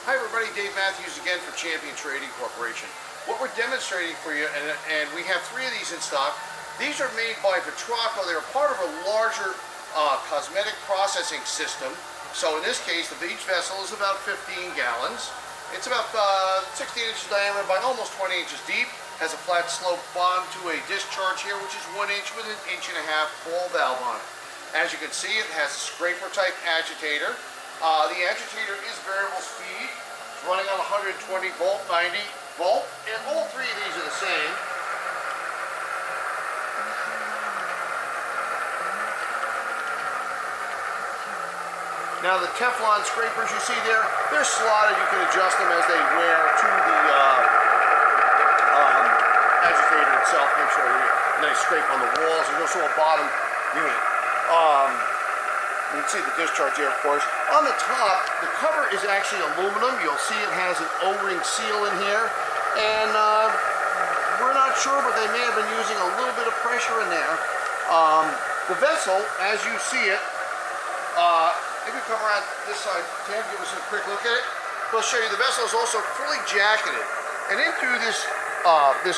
Hi everybody, Dave Matthews again for Champion Trading Corporation. What we're demonstrating for you, and we have 3 of these in stock. These are made by VeTraCo. They're part of a larger cosmetic processing system. So in this case, each vessel is about 15 gallons. It's about 16 inches diameter by almost 20 inches deep. Has a flat slope bottom to a discharge here, which is 1 inch with an 1.5 inch ball valve on it. As you can see, it has a scraper type agitator. The agitator is variable speed. It's running on 120 volt, 90 volt, and all 3 of these are the same. Now the Teflon scrapers you see there, they're slotted. You can adjust them as they wear to the agitator itself. Make sure they scrape on the walls. There's also a bottom unit. You can see the discharge here, of course. On the top, the cover is actually aluminum. You'll see it has an O-ring seal in here. And we're not sure, but they may have been using a little bit of pressure in there. The vessel, as you see it, if you come around this side, Tam, give us a quick look at it. We'll show you the vessel is also fully jacketed. And in through this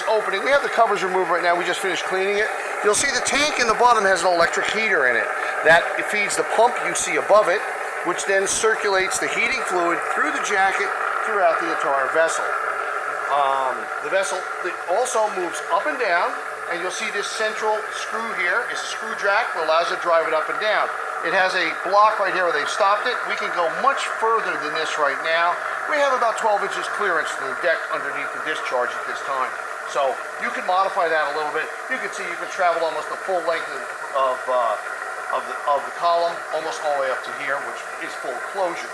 opening, we have the covers removed right now. We just finished cleaning it. You'll see the tank in the bottom has an electric heater in it. That feeds the pump you see above it, which then circulates the heating fluid through the jacket throughout the entire vessel. The vessel also moves up and down, and you'll see this central screw here is a screw jack that allows it to drive it up and down. It has a block right here where they've stopped it. We can go much further than this right now. We have about 12 inches clearance to the deck underneath the discharge at this time. So you can modify that a little bit. You can see you can travel almost the full length of the column, almost all the way up to here, which is full closure.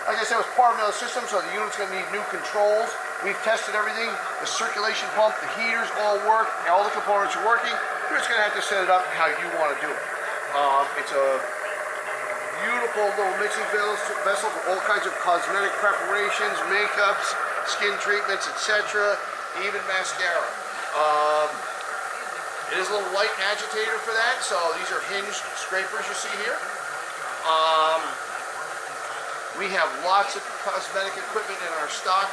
Like I said, it was part of another system, so the unit's going to need new controls. We've tested everything. The circulation pump, the heaters all work, all the components are working. You're just going to have to set it up how you want to do it. It's a beautiful little mixing vessel for all kinds of cosmetic preparations, makeups, skin treatments, etc., even mascara. It is a little light agitator for that, so these are hinged scrapers you see here. We have lots of cosmetic equipment in our stock,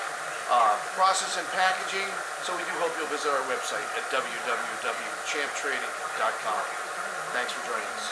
process and packaging, so we do hope you'll visit our website at www.champtrading.com. Thanks for joining us.